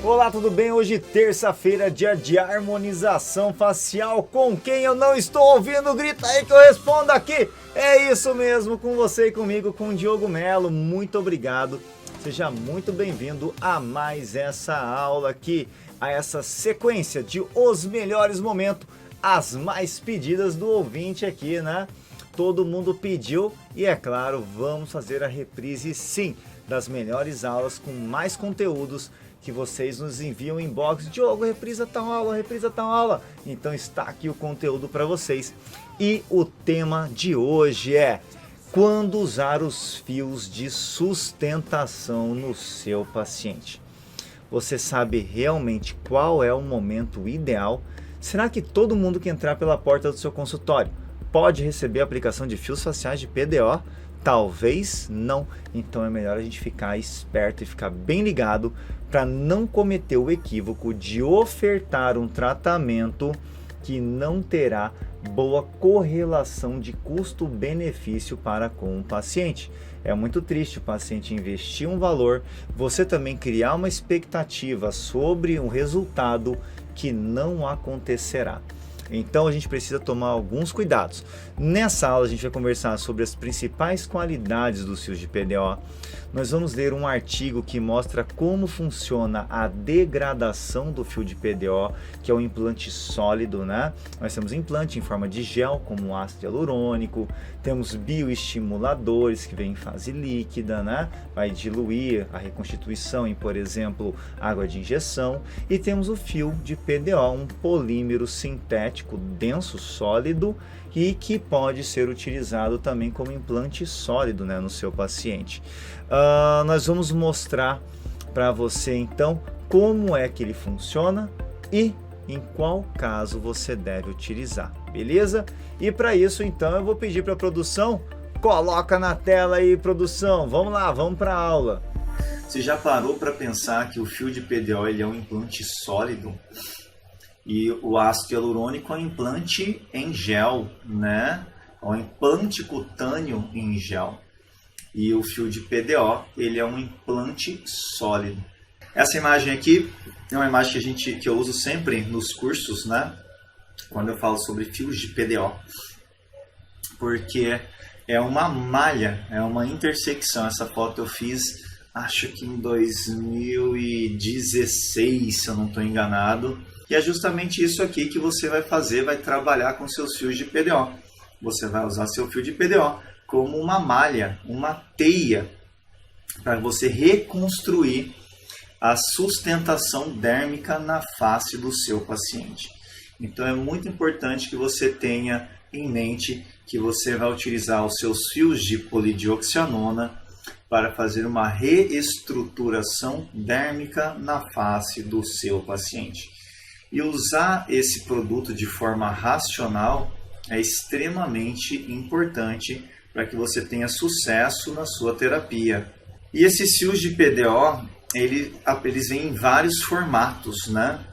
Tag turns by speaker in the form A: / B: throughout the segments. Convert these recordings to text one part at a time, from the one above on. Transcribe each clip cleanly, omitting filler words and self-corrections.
A: Olá, tudo bem? Hoje terça-feira, dia de harmonização facial. Com quem eu não estou ouvindo? Grita aí que eu respondo aqui. É isso mesmo, com você e comigo, com o Diogo Melo. Muito obrigado. Seja muito bem-vindo a mais essa aula aqui, a essa sequência de os melhores momentos, as mais pedidas do ouvinte aqui, né? Todo mundo pediu e, é claro, vamos fazer a reprise, sim, das melhores aulas com mais conteúdos que vocês nos enviam em inbox. Diogo, reprisa tal aula, reprisa tal aula. Então está aqui o conteúdo para vocês. E o tema de hoje é: quando usar os fios de sustentação no seu paciente? Você sabe realmente qual é o momento ideal? Será que todo mundo que entrar pela porta do seu consultório pode receber a aplicação de fios faciais de PDO? Talvez não. Então é melhor a gente ficar esperto e ficar bem ligado para não cometer o equívoco de ofertar um tratamento que não terá boa correlação de custo-benefício para com o paciente. É muito triste o paciente investir um valor, você também criar uma expectativa sobre um resultado que não acontecerá. Então a gente precisa tomar alguns cuidados. Nessa aula a gente vai conversar sobre as principais qualidades dos fios de PDO. Nós vamos ler um artigo que mostra como funciona a degradação do fio de PDO, que é o implante sólido, né? Nós temos implante em forma de gel, como o ácido hialurônico, temos bioestimuladores que vêm em fase líquida, né? Vai diluir a reconstituição em, por exemplo, água de injeção, e temos o fio de PDO, um polímero sintético denso, sólido, e que pode ser utilizado também como implante sólido, né, no seu paciente. Nós vamos mostrar para você então como é que ele funciona e em qual caso você deve utilizar, beleza? E para isso então eu vou pedir para a produção, coloca na tela aí, produção, vamos lá, vamos para a aula. Você já parou para pensar que o fio de PDO ele é um implante sólido? E o ácido hialurônico é um implante em gel, né? É um implante cutâneo em gel. E o fio de PDO, ele é um implante sólido. Essa imagem aqui é uma imagem que eu uso sempre nos cursos, né? Quando eu falo sobre fios de PDO. Porque é uma malha, é uma intersecção. Essa foto eu fiz, acho que em 2016, se eu não estou enganado. E é justamente isso aqui que você vai fazer, vai trabalhar com seus fios de PDO. Você vai usar seu fio de PDO como uma malha, uma teia, para você reconstruir a sustentação dérmica na face do seu paciente. Então é muito importante que você tenha em mente que você vai utilizar os seus fios de polidioxianona para fazer uma reestruturação dérmica na face do seu paciente. E usar esse produto de forma racional é extremamente importante para que você tenha sucesso na sua terapia. E esses fios de PDO, eles vêm em vários formatos, né?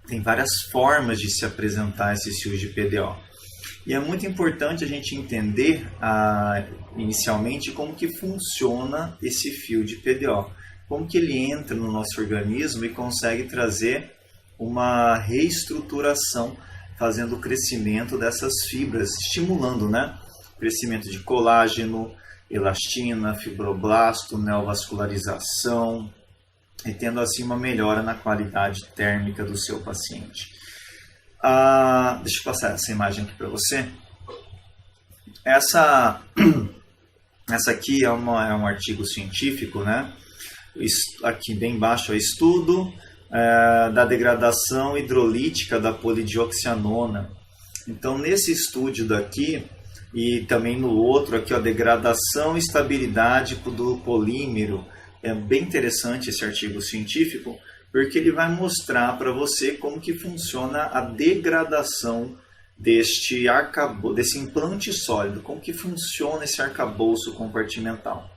A: Tem várias formas de se apresentar esses fios de PDO. E é muito importante a gente entender inicialmente como que funciona esse fio de PDO. Como que ele entra no nosso organismo e consegue trazer uma reestruturação, fazendo o crescimento dessas fibras, estimulando, né? O crescimento de colágeno, elastina, fibroblasto, neovascularização, e tendo assim uma melhora na qualidade térmica do seu paciente. Deixa eu passar essa imagem aqui para você. Essa aqui é um artigo científico, né? Aqui bem embaixo é estudo da degradação hidrolítica da polidioxianona. Então, nesse estudo daqui e também no outro aqui, degradação e estabilidade do polímero, é bem interessante esse artigo científico, porque ele vai mostrar para você como que funciona a degradação desse implante sólido, como que funciona esse arcabouço compartimental.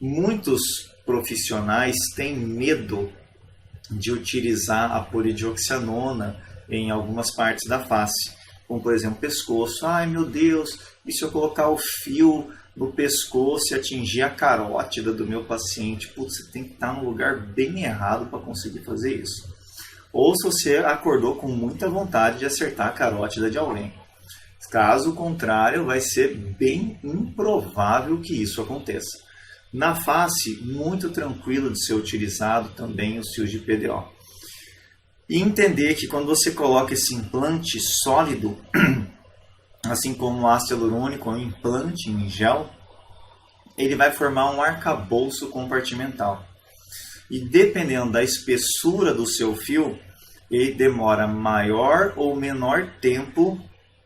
A: Muitos profissionais têm medo de utilizar a polidioxianona em algumas partes da face, como por exemplo pescoço. Ai meu Deus, e se eu colocar o fio no pescoço e atingir a carótida do meu paciente. Putz, você tem que estar no lugar bem errado para conseguir fazer isso. Ou se você acordou com muita vontade de acertar a carótida de alguém. Caso contrário, vai ser bem improvável que isso aconteça. Na face, muito tranquilo de ser utilizado também os fios de PDO. E entender que quando você coloca esse implante sólido, assim como o ácido hialurônico ou um implante em gel, ele vai formar um arcabouço compartimental. E dependendo da espessura do seu fio, ele demora maior ou menor tempo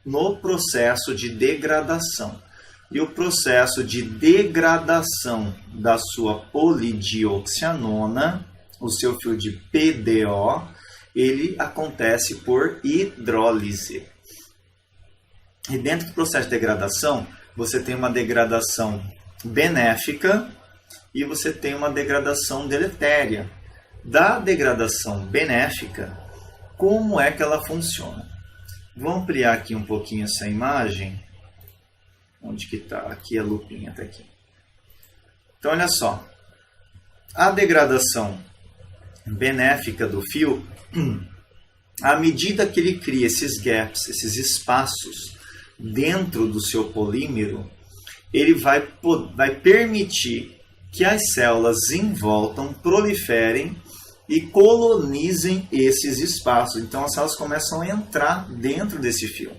A: no processo de degradação. E o processo de degradação da sua polidioxianona, o seu fio de PDO, ele acontece por hidrólise. E dentro do processo de degradação, você tem uma degradação benéfica e você tem uma degradação deletéria. Da degradação benéfica, como é que ela funciona? Vou ampliar aqui um pouquinho essa imagem. Onde que está? Aqui a lupinha está aqui. Então, olha só. A degradação benéfica do fio, à medida que ele cria esses gaps, esses espaços dentro do seu polímero, ele vai permitir que as células em volta proliferem e colonizem esses espaços. Então as células começam a entrar dentro desse fio.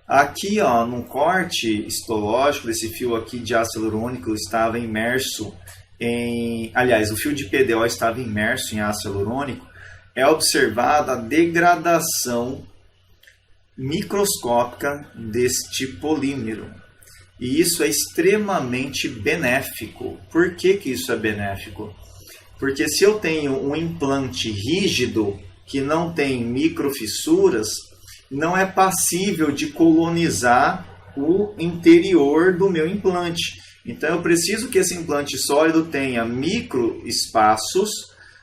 A: Aqui, ó, no corte histológico desse fio aqui de ácido hialurônico estava imerso em... Aliás, o fio de PDO estava imerso em ácido hialurônico. É observada a degradação microscópica deste polímero. E isso é extremamente benéfico. Por que isso é benéfico? Porque se eu tenho um implante rígido que não tem microfissuras, não é passível de colonizar o interior do meu implante. Então eu preciso que esse implante sólido tenha microespaços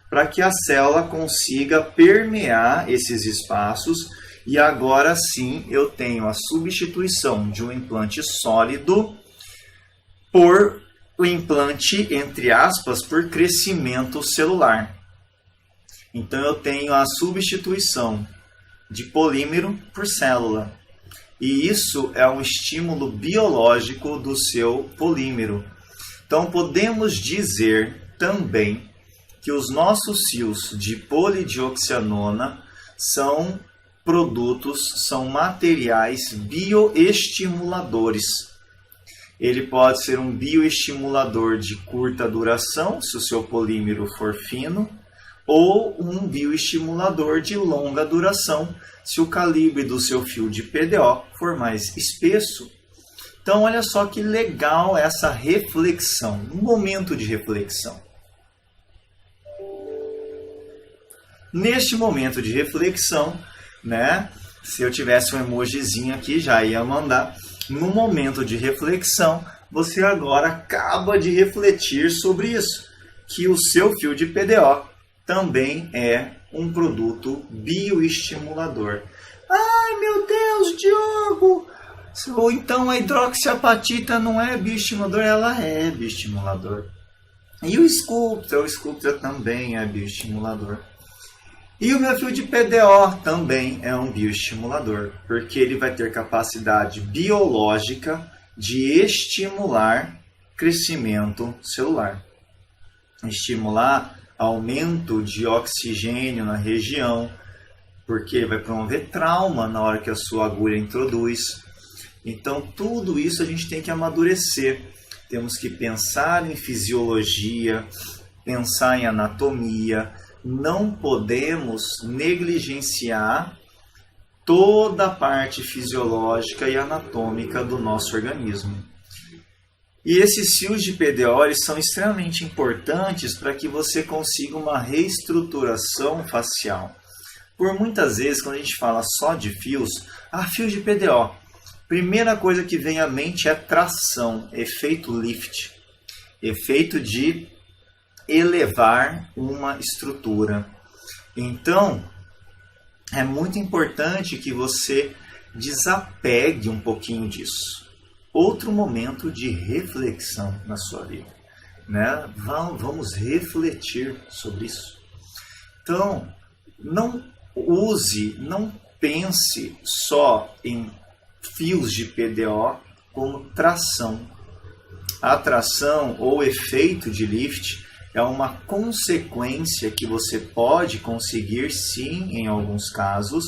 A: para que a célula consiga permear esses espaços. E agora sim eu tenho a substituição de um implante sólido por o implante, entre aspas, por crescimento celular. Então eu tenho a substituição de polímero por célula. E isso é um estímulo biológico do seu polímero. Então podemos dizer também que os nossos fios de polidioxianona são produtos, são materiais bioestimuladores. Ele pode ser um bioestimulador de curta duração, se o seu polímero for fino, ou um bioestimulador de longa duração, se o calibre do seu fio de PDO for mais espesso. Então, olha só que legal essa reflexão, um momento de reflexão. Neste momento de reflexão, né, se eu tivesse um emojizinho aqui, já ia mandar. No momento de reflexão, você agora acaba de refletir sobre isso, que o seu fio de PDO também é um produto bioestimulador. Ai, meu Deus, Diogo! Ou então a hidroxiapatita não é bioestimulador? Ela é bioestimulador. E o Sculptra também é bioestimulador. E o meu fio de PDO também é um bioestimulador, porque ele vai ter capacidade biológica de estimular crescimento celular. Estimular aumento de oxigênio na região, porque vai promover trauma na hora que a sua agulha introduz. Então tudo isso a gente tem que amadurecer. Temos que pensar em fisiologia, pensar em anatomia. Não podemos negligenciar toda a parte fisiológica e anatômica do nosso organismo. E esses fios de PDO são extremamente importantes para que você consiga uma reestruturação facial. Por muitas vezes, quando a gente fala só de fios, fios de PDO. Primeira coisa que vem à mente é tração, efeito lift, efeito de elevar uma estrutura. Então, é muito importante que você desapegue um pouquinho disso. outro momento de reflexão na sua vida, né? Vamos refletir sobre isso. Então, não pense só em fios de PDO como tração. A tração ou efeito de lift é uma consequência que você pode conseguir sim em alguns casos,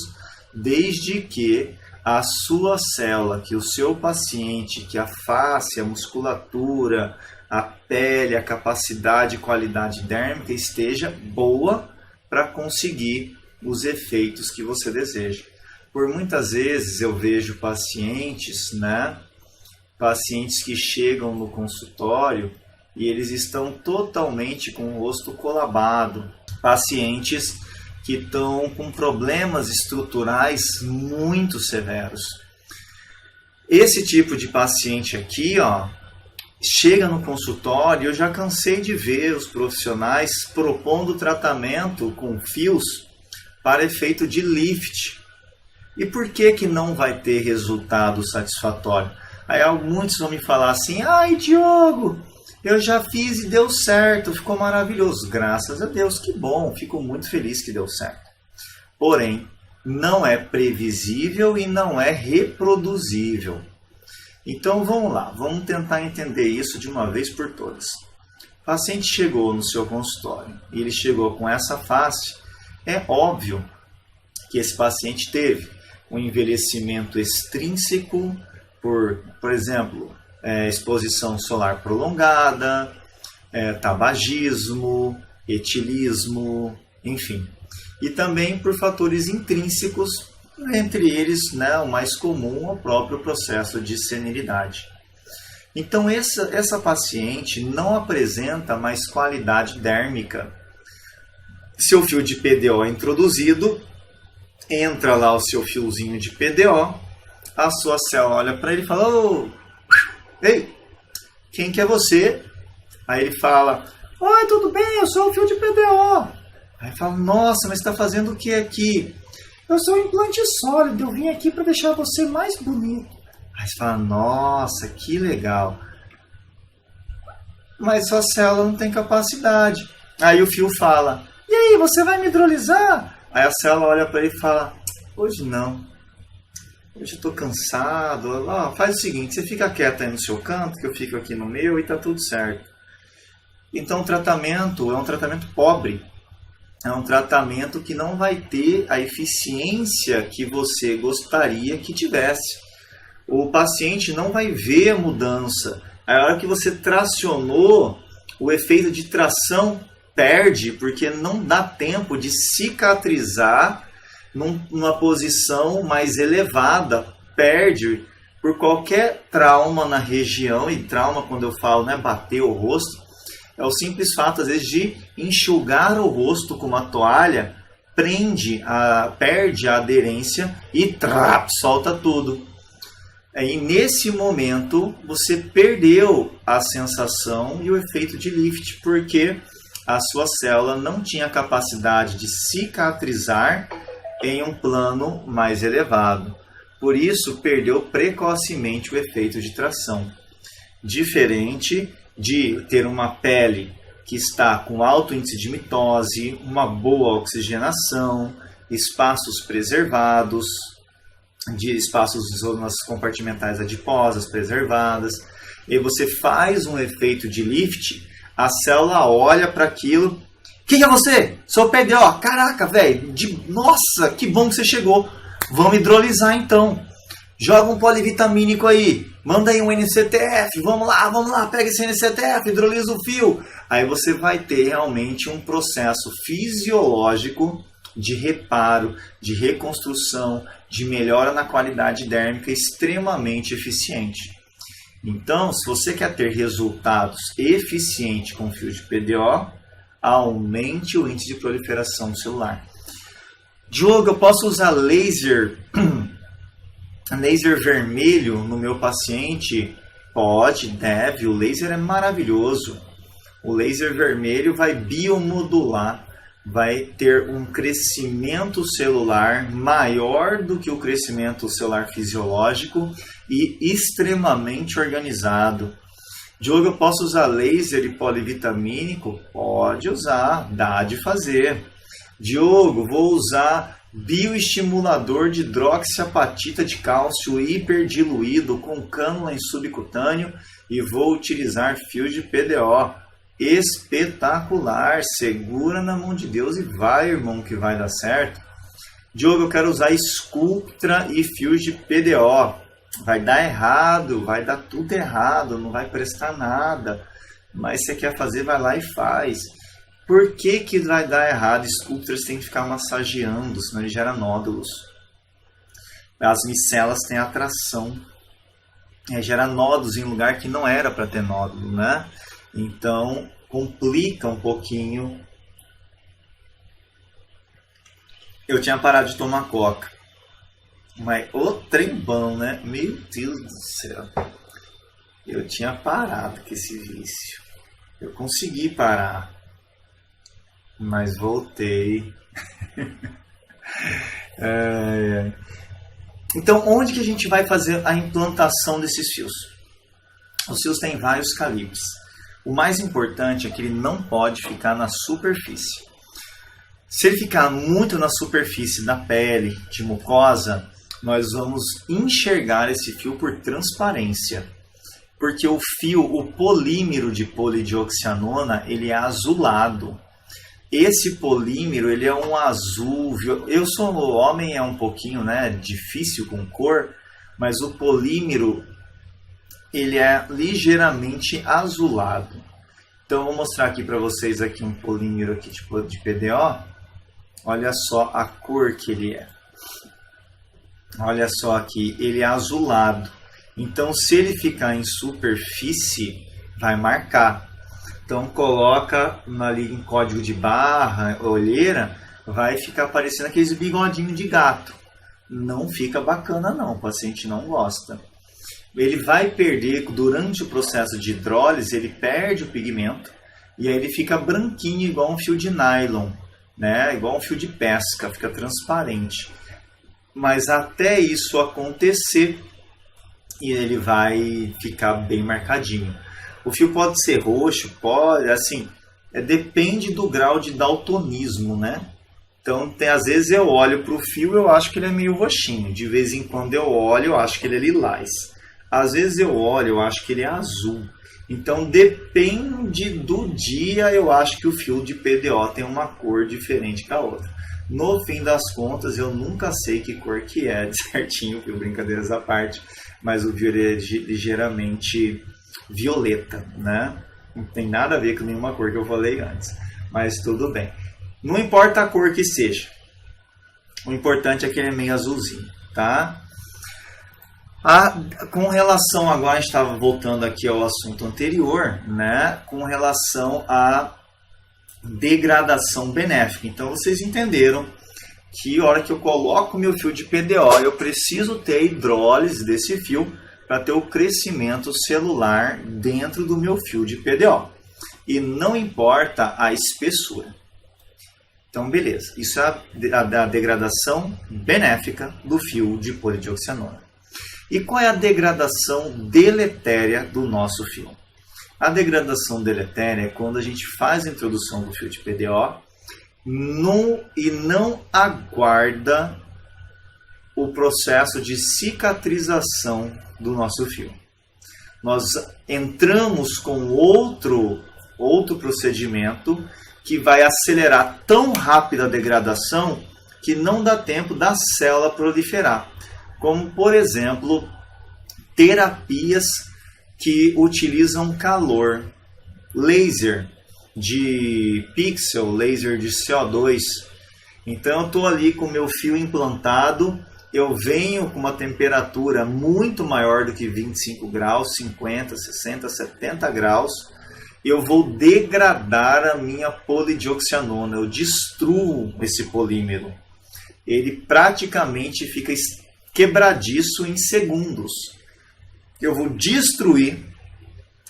A: desde que a sua célula, que o seu paciente, que a face, a musculatura, a pele, a capacidade e qualidade dérmica esteja boa para conseguir os efeitos que você deseja. Por muitas vezes eu vejo pacientes, né? Pacientes que chegam no consultório e eles estão totalmente com o rosto colabado. Pacientes que estão com problemas estruturais muito severos. Esse tipo de paciente aqui, ó, chega no consultório, eu já cansei de ver os profissionais propondo tratamento com fios para efeito de lift. E por que não vai ter resultado satisfatório? Aí muitos vão me falar assim, ai Diogo, eu já fiz e deu certo, ficou maravilhoso. Graças a Deus, que bom, fico muito feliz que deu certo. Porém, não é previsível e não é reproduzível. Então vamos lá, vamos tentar entender isso de uma vez por todas. O paciente chegou no seu consultório e ele chegou com essa face, é óbvio que esse paciente teve um envelhecimento extrínseco por exemplo, exposição solar prolongada, tabagismo, etilismo, enfim. E também por fatores intrínsecos, entre eles, né, o mais comum é o próprio processo de senilidade. Então essa paciente não apresenta mais qualidade dérmica. Seu fio de PDO é introduzido, entra lá o seu fiozinho de PDO, a sua célula olha para ele e fala, oh, ei, quem que é você? Aí ele fala, oi, tudo bem, eu sou o fio de PDO. Aí fala, nossa, mas está fazendo o que aqui? Eu sou um implante sólido, eu vim aqui para deixar você mais bonito. Aí você fala, nossa, que legal. Mas sua célula não tem capacidade. Aí o fio fala, e aí, você vai me hidrolisar? Aí a célula olha para ele e fala, hoje não. Hoje eu estou cansado. Faz o seguinte, você fica quieto aí no seu canto, que eu fico aqui no meu e está tudo certo. Então o tratamento é um tratamento pobre. É um tratamento que não vai ter a eficiência que você gostaria que tivesse. O paciente não vai ver a mudança. A hora que você tracionou, o efeito de tração perde, porque não dá tempo de cicatrizar numa posição mais elevada, perde por qualquer trauma na região, e trauma quando eu falo, né, bater o rosto, é o simples fato às vezes de enxugar o rosto com uma toalha, perde a aderência e solta tudo. E nesse momento você perdeu a sensação e o efeito de lift, porque a sua célula não tinha capacidade de cicatrizar em um plano mais elevado. Por isso, perdeu precocemente o efeito de tração. Diferente de ter uma pele que está com alto índice de mitose, uma boa oxigenação, espaços preservados, de espaços de zonas compartimentais adiposas preservadas, e você faz um efeito de lift, a célula olha para aquilo. Quem é você? Sou PDO. Caraca, velho. Nossa, que bom que você chegou. Vamos hidrolisar então. Joga um polivitamínico aí. Manda aí um NCTF. Vamos lá. Pega esse NCTF, hidrolisa o fio. Aí você vai ter realmente um processo fisiológico de reparo, de reconstrução, de melhora na qualidade dérmica extremamente eficiente. Então, se você quer ter resultados eficientes com fio de PDO, aumente o índice de proliferação celular. Diogo, eu posso usar laser vermelho no meu paciente? Pode, deve. O laser é maravilhoso. O laser vermelho vai biomodular vai ter um crescimento celular maior do que o crescimento celular fisiológico e extremamente organizado. Diogo, eu posso usar laser e polivitamínico? Pode usar, dá de fazer. Diogo, vou usar bioestimulador de hidroxiapatita de cálcio hiperdiluído com cânula em subcutâneo e vou utilizar fio de PDO. Espetacular! Segura na mão de Deus e vai, irmão, que vai dar certo. Diogo, eu quero usar Sculptra e fios de PDO. Vai dar errado, vai dar tudo errado, não vai prestar nada. Mas você quer fazer, vai lá e faz. Por que que vai dar errado? Sculptras tem que ficar massageando, senão ele gera nódulos. As micelas têm atração. Gera nódulos em lugar que não era para ter nódulo, né? Então, complica um pouquinho. Eu tinha parado de tomar coca. Mas o trem bom, né? Meu Deus do céu. Eu tinha parado com esse vício. Eu consegui parar. Mas voltei. Então, onde que a gente vai fazer a implantação desses fios? Os fios têm vários calibres. O mais importante é que ele não pode ficar na superfície. Se ele ficar muito na superfície da pele, de mucosa, nós vamos enxergar esse fio por transparência. Porque o fio, o polímero de polidioxianona, ele é azulado. Esse polímero, ele é um azul. Eu sou homem, é um pouquinho, né, difícil com cor, mas o polímero, ele é ligeiramente azulado. Então, eu vou mostrar aqui para vocês aqui um polímero aqui de PDO. Olha só a cor que ele é. Olha só aqui, ele é azulado. Então, se ele ficar em superfície, vai marcar. Então, coloca ali em código de barra, olheira, vai ficar parecendo aqueles bigodinhos de gato. Não fica bacana não, o paciente não gosta. Ele vai perder, durante o processo de hidrólise, ele perde o pigmento e aí ele fica branquinho, igual um fio de nylon, né? Igual um fio de pesca, fica transparente. Mas até isso acontecer, e ele vai ficar bem marcadinho. O fio pode ser roxo, pode, assim, depende do grau de daltonismo, né? Então, às vezes eu olho para o fio e eu acho que ele é meio roxinho. De vez em quando eu olho, eu acho que ele é lilás. Às vezes eu olho, eu acho que ele é azul. Então, depende do dia, eu acho que o fio de PDO tem uma cor diferente que a outra. No fim das contas, eu nunca sei que cor que é, de certinho, viu? Brincadeiras à parte, mas o fio é ligeiramente violeta, né? Não tem nada a ver com nenhuma cor que eu falei antes, mas tudo bem. Não importa a cor que seja, o importante é que ele é meio azulzinho, tá? Com relação, agora a gente estava voltando aqui ao assunto anterior, né? Com relação à degradação benéfica. Então vocês entenderam que a hora que eu coloco meu fio de PDO, eu preciso ter hidrólise desse fio para ter o crescimento celular dentro do meu fio de PDO. E não importa a espessura. Então, beleza. Isso é a degradação benéfica do fio de polidioxianona. E qual é a degradação deletéria do nosso fio? A degradação deletéria é quando a gente faz a introdução do fio de PDO e não aguarda o processo de cicatrização do nosso fio. Nós entramos com outro procedimento que vai acelerar tão rápido a degradação que não dá tempo da célula proliferar. Como, por exemplo, terapias que utilizam calor, laser de pixel, laser de CO2. Então, eu estou ali com o meu fio implantado, eu venho com uma temperatura muito maior do que 25 graus, 50, 60, 70 graus, eu vou degradar a minha polidioxianona, eu destruo esse polímero. Ele praticamente fica quebradiço em segundos. Eu vou destruir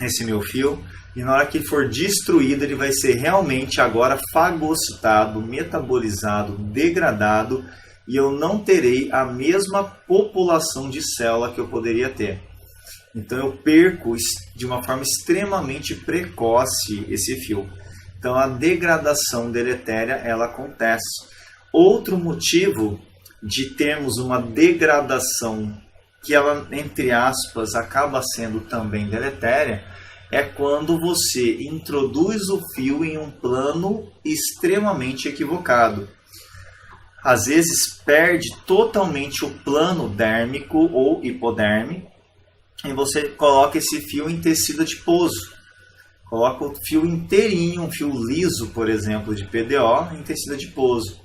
A: esse meu fio E na hora que ele for destruído, ele vai ser realmente agora fagocitado, metabolizado, degradado, e eu não terei a mesma população de célula que eu poderia ter. Então eu perco de uma forma extremamente precoce esse fio. Então a degradação deletéria ela acontece. Outro motivo de termos uma degradação que ela, entre aspas, acaba sendo também deletéria, é quando você introduz o fio em um plano extremamente equivocado. Às vezes perde totalmente o plano dérmico ou hipoderme e você coloca esse fio em tecido adiposo. Coloca o fio inteirinho, um fio liso, por exemplo, de PDO, em tecido adiposo.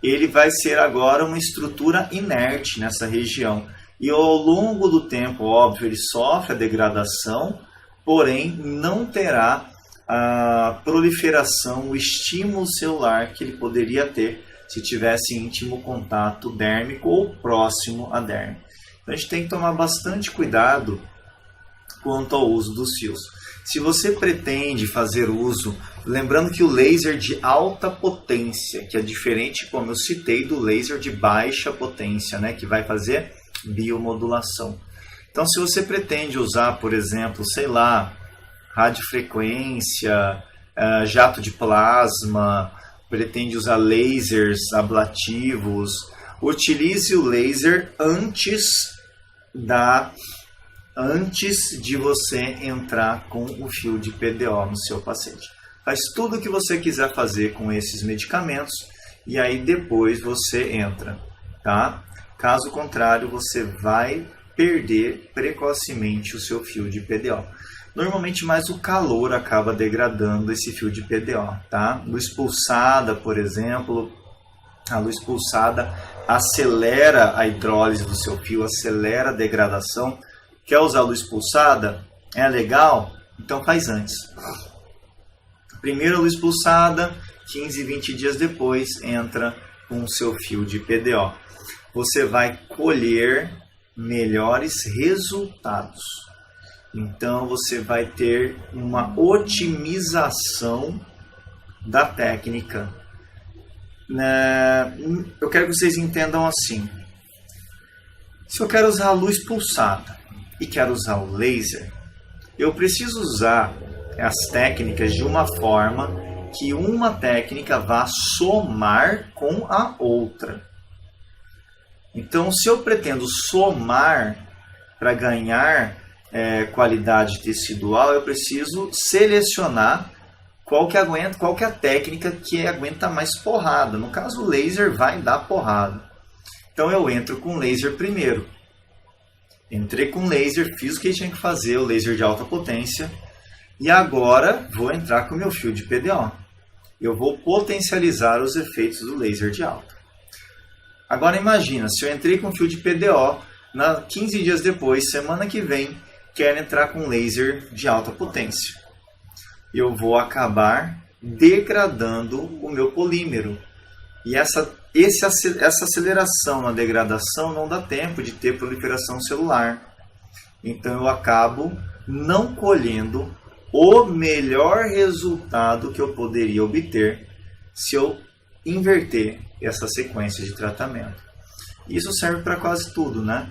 A: Ele vai ser agora uma estrutura inerte nessa região. E ao longo do tempo, óbvio, ele sofre a degradação, porém não terá a proliferação, o estímulo celular que ele poderia ter se tivesse íntimo contato dérmico ou próximo à derme. Então a gente tem que tomar bastante cuidado quanto ao uso dos fios. Se você pretende fazer uso, lembrando que o laser de alta potência, que é diferente, como eu citei, do laser de baixa potência, né, que vai fazer biomodulação. Então, se você pretende usar, por exemplo, sei lá, radiofrequência, jato de plasma, pretende usar lasers ablativos, utilize o laser antes de você entrar com o fio de PDO no seu paciente. Faz tudo o que você quiser fazer com esses medicamentos e aí depois você entra, tá? Caso contrário, você vai perder precocemente o seu fio de PDO. Normalmente mais o calor acaba degradando esse fio de PDO, tá? Luz pulsada, por exemplo, a luz pulsada acelera a hidrólise do seu fio, acelera a degradação. Quer usar luz pulsada? É legal? Então faz antes. Primeiro a luz pulsada, 15, 20 dias depois entra com o seu fio de PDO. Você vai colher melhores resultados. Então você vai ter uma otimização da técnica. Eu quero que vocês entendam assim. Se eu quero usar a luz pulsada e quero usar o laser, eu preciso usar as técnicas de uma forma que uma técnica vá somar com a outra. Então, se eu pretendo somar para ganhar qualidade tecidual, eu preciso selecionar qual que é a técnica que aguenta mais porrada. No caso, o laser vai dar porrada. Então, eu entro com laser primeiro. Entrei com laser, fiz o que tinha que fazer, o laser de alta potência. E agora vou entrar com o meu fio de PDO. Eu vou potencializar os efeitos do laser de alta. Agora imagina, se eu entrei com fio de PDO, 15 dias depois, semana que vem, quero entrar com laser de alta potência. Eu vou acabar degradando o meu polímero. E essa aceleração na degradação não dá tempo de ter proliferação celular. Então eu acabo não colhendo o melhor resultado que eu poderia obter se eu inverter essa sequência de tratamento. Isso serve para quase tudo, né?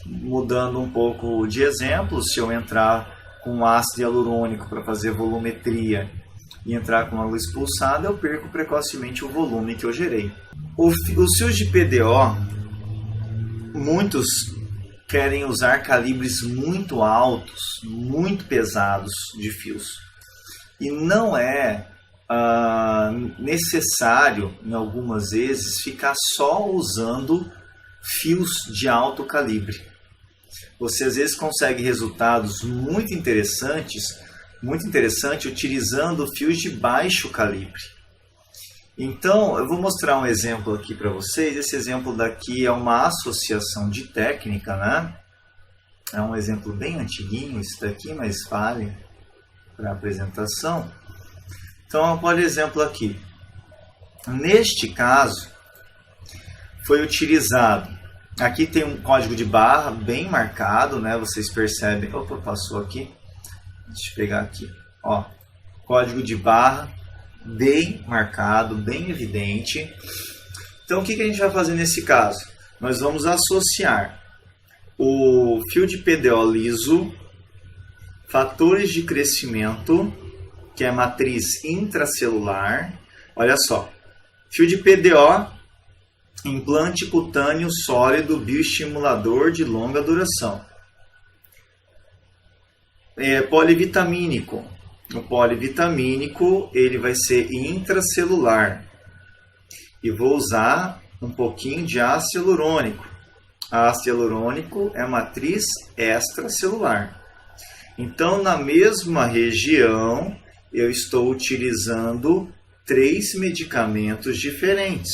A: Mudando um pouco de exemplo, se eu entrar com ácido hialurônico para fazer volumetria e entrar com a luz pulsada, eu perco precocemente o volume que eu gerei. Os fios de PDO, muitos querem usar calibres muito altos, muito pesados de fios. E não é necessário, em algumas vezes, ficar só usando fios de alto calibre. Você às vezes consegue resultados muito interessante utilizando fios de baixo calibre. Então, eu vou mostrar um exemplo aqui para vocês. Esse exemplo daqui é uma associação de técnica, né? É um exemplo bem antiguinho isso daqui, mas vale para a apresentação. Então, por exemplo aqui. Neste caso, foi utilizado. Aqui tem um código de barra bem marcado, né? Vocês percebem. Opa, passou aqui. Deixa eu pegar aqui. Ó, código de barra bem marcado, bem evidente. Então, o que a gente vai fazer nesse caso? Nós vamos associar o fio de PDO liso, fatores de crescimento, que é a matriz intracelular. Olha só, fio de PDO, implante cutâneo sólido bioestimulador de longa duração. Polivitamínico. O polivitamínico ele vai ser intracelular. E vou usar um pouquinho de ácido hialurônico. Ácido hialurônico é matriz extracelular. Então, na mesma região, eu estou utilizando 3 medicamentos diferentes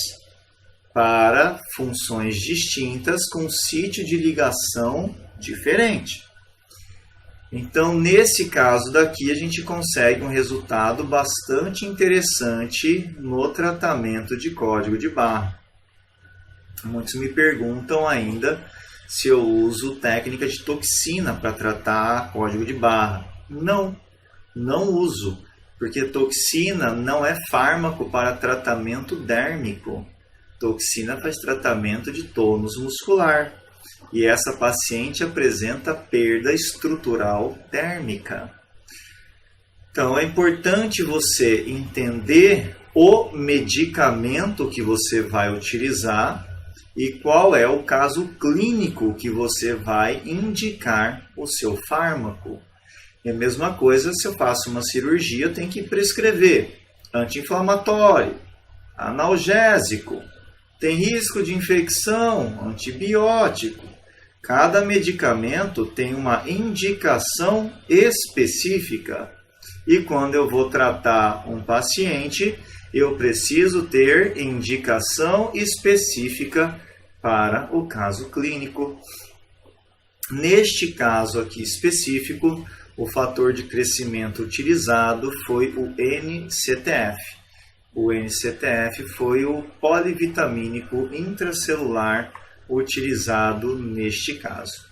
A: para funções distintas com sítio de ligação diferente. Então, nesse caso daqui, a gente consegue um resultado bastante interessante no tratamento de código de barra. Muitos me perguntam ainda se eu uso técnica de toxina para tratar código de barra. Não uso, porque toxina não é fármaco para tratamento dérmico. Toxina faz tratamento de tônus muscular. E essa paciente apresenta perda estrutural térmica. Então, é importante você entender o medicamento que você vai utilizar e qual é o caso clínico que você vai indicar o seu fármaco. E a mesma coisa, se eu faço uma cirurgia, eu tenho que prescrever anti-inflamatório, analgésico, tem risco de infecção, antibiótico. Cada medicamento tem uma indicação específica. E quando eu vou tratar um paciente, eu preciso ter indicação específica para o caso clínico. Neste caso aqui específico, o fator de crescimento utilizado foi o NCTF. O NCTF foi o polivitamínico intracelular utilizado neste caso.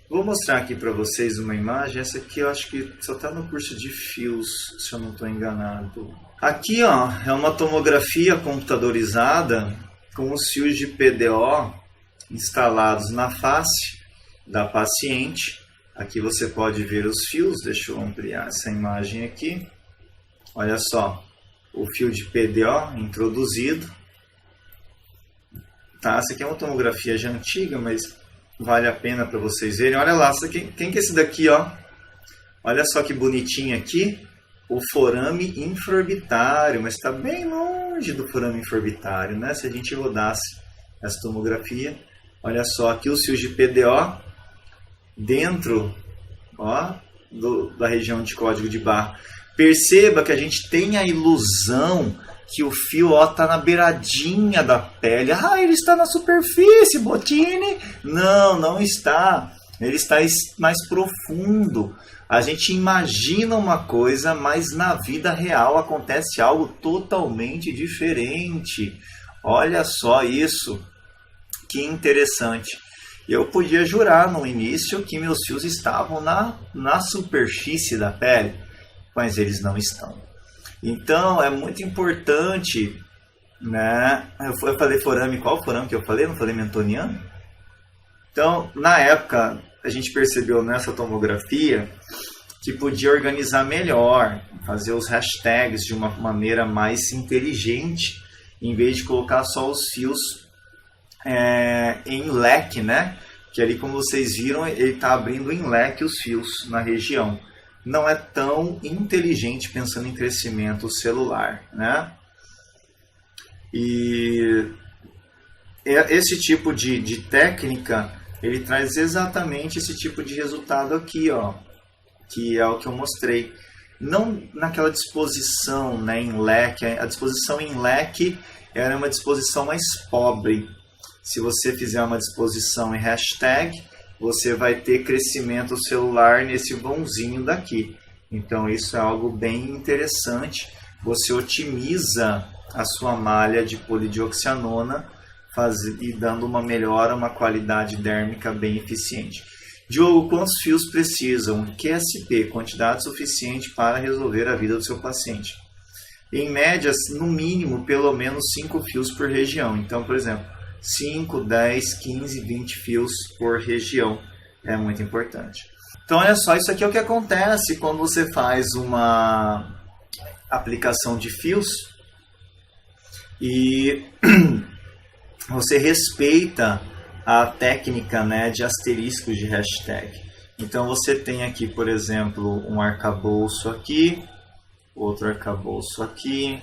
A: Vou mostrar aqui para vocês uma imagem. Essa aqui eu acho que só está no curso de fios, se eu não estou enganado. Aqui ó, é uma tomografia computadorizada com os fios de PDO instalados na face da paciente. Aqui você pode ver os fios. Deixa eu ampliar essa imagem aqui. Olha só, o fio de PDO introduzido. Tá, essa aqui é uma tomografia já antiga, mas vale a pena para vocês verem. Olha lá, quem que é esse daqui, ó? Olha só que bonitinho aqui, o forame infraorbitário, mas está bem longe do forame infraorbitário, né? Se a gente rodasse essa tomografia, olha só aqui os fios de PDO dentro, ó, da região de código de barra. Perceba que a gente tem a ilusão que o fio está na beiradinha da pele. Ah, ele está na superfície, Bottini. Não está. Ele está mais profundo. A gente imagina uma coisa, mas na vida real acontece algo totalmente diferente. Olha só isso. Que interessante. Eu podia jurar no início que meus fios estavam na superfície da pele, mas eles não estão. Então, é muito importante, né? Eu falei forame, qual forame que eu falei? Não falei mentoniano? Então, na época, a gente percebeu nessa tomografia que podia organizar melhor, fazer os hashtags de uma maneira mais inteligente, em vez de colocar só os fios em leque, né? Que ali, como vocês viram, ele está abrindo em leque os fios na região. Não é tão inteligente pensando em crescimento celular, né? E esse tipo de técnica, ele traz exatamente esse tipo de resultado aqui, ó, que é o que eu mostrei. Não naquela disposição, né, em leque. A disposição em leque era uma disposição mais pobre. Se você fizer uma disposição em hashtag, você vai ter crescimento celular nesse vãozinho daqui. Então isso é algo bem interessante. Você otimiza a sua malha de polidioxianona e dando uma melhora, uma qualidade dérmica bem eficiente.
B: Diogo, quantos fios precisam? QSP, quantidade suficiente para resolver a vida do seu paciente. Em média, no mínimo, pelo menos 5 fios por região. Então, por exemplo, 5, 10, 15, 20 fios por região. É muito importante. Então, olha só, isso aqui é o que acontece quando você faz uma aplicação de fios e você respeita a técnica, né, de asteriscos de hashtag. Então você tem aqui, por exemplo, um arcabouço aqui, outro arcabouço aqui,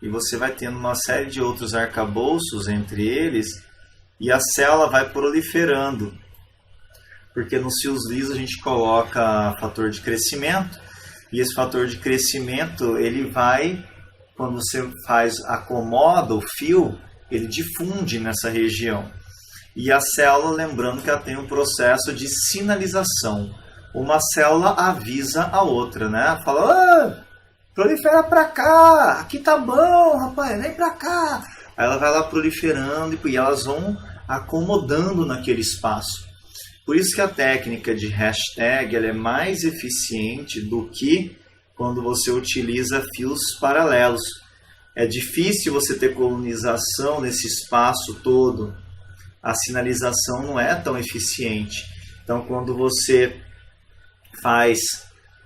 B: e você vai tendo uma série de outros arcabouços entre eles, e a célula vai proliferando, porque nos fios lisos a gente coloca fator de crescimento, e esse fator de crescimento, ele vai, quando você acomoda o fio, ele difunde nessa região. E a célula, lembrando que ela tem um processo de sinalização. Uma célula avisa a outra, né? Fala, prolifera pra cá, aqui tá bom, rapaz, vem pra cá. Aí ela vai lá proliferando e elas vão acomodando naquele espaço. Por isso que a técnica de hashtag ela é mais eficiente do que quando você utiliza fios paralelos. É difícil você ter colonização nesse espaço todo. A sinalização não é tão eficiente. Então, quando você faz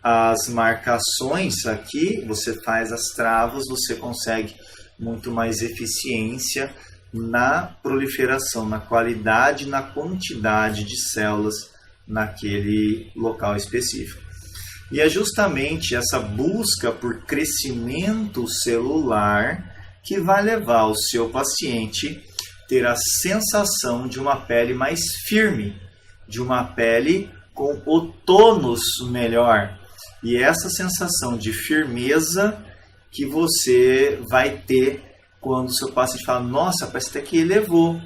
B: as marcações aqui, você faz as travas, você consegue muito mais eficiência na proliferação, na qualidade, na quantidade de células naquele local específico. E é justamente essa busca por crescimento celular que vai levar o seu paciente ter a sensação de uma pele mais firme, de uma pele com o tônus melhor. E essa sensação de firmeza que você vai ter quando o seu paciente fala, nossa, parece até que elevou.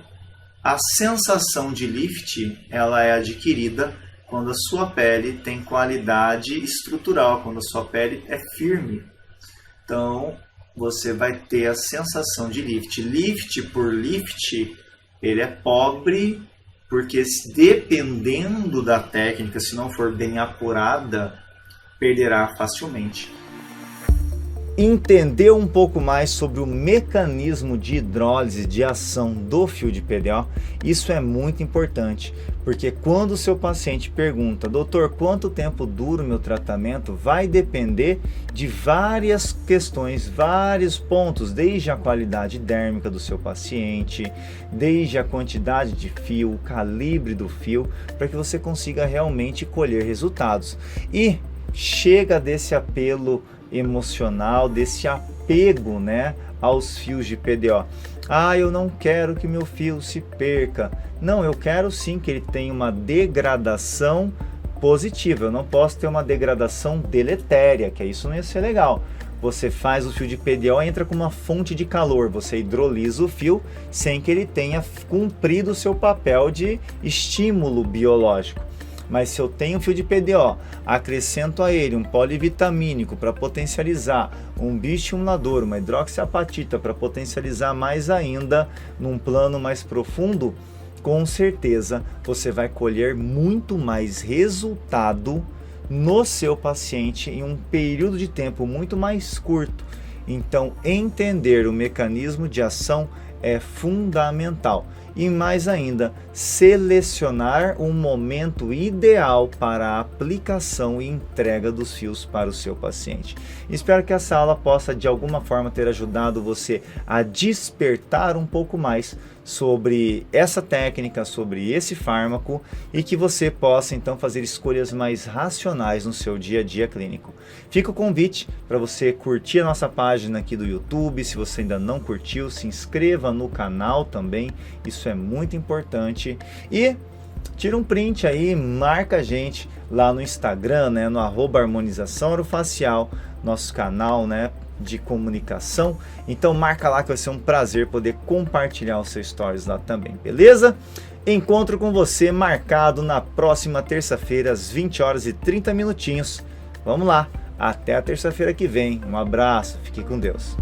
B: A sensação de lift, ela é adquirida quando a sua pele tem qualidade estrutural, quando a sua pele é firme. Então, você vai ter a sensação de lift. Lift por lift, ele é pobre, porque dependendo da técnica, se não for bem apurada, perderá facilmente.
A: Entender um pouco mais sobre o mecanismo de hidrólise de ação do fio de PDO, isso é muito importante, porque quando o seu paciente pergunta, doutor, quanto tempo dura o meu tratamento, vai depender de várias questões, vários pontos, desde a qualidade dérmica do seu paciente, desde a quantidade de fio, o calibre do fio, para que você consiga realmente colher resultados. E chega desse apelo emocional, desse apego, né, aos fios de PDO. Eu não quero que meu fio se perca. Não, eu quero sim que ele tenha uma degradação positiva. Eu não posso ter uma degradação deletéria, que isso não ia ser legal. Você faz o fio de PDO, entra com uma fonte de calor, você hidrolisa o fio sem que ele tenha cumprido o seu papel de estímulo biológico. Mas se eu tenho um fio de PDO, acrescento a ele um polivitamínico para potencializar, um bioestimulador, uma hidroxiapatita para potencializar mais ainda num plano mais profundo, com certeza você vai colher muito mais resultado no seu paciente em um período de tempo muito mais curto. Então, entender o mecanismo de ação é fundamental. E mais ainda, selecionar um momento ideal para a aplicação e entrega dos fios para o seu paciente. Espero que essa aula possa de alguma forma ter ajudado você a despertar um pouco mais sobre essa técnica, sobre esse fármaco e que você possa então fazer escolhas mais racionais no seu dia a dia clínico. Fica o convite para você curtir a nossa página aqui do YouTube. Se você ainda não curtiu, se inscreva no canal também, isso é muito importante. E tira um print aí, marca a gente lá no Instagram, né, no @harmonização orofacial, nosso canal, né, de comunicação. Então marca lá que vai ser um prazer poder compartilhar os seus stories lá também, beleza? Encontro com você marcado na próxima terça-feira às 20h30. Vamos lá, até a terça-feira que vem. Um abraço, fique com Deus.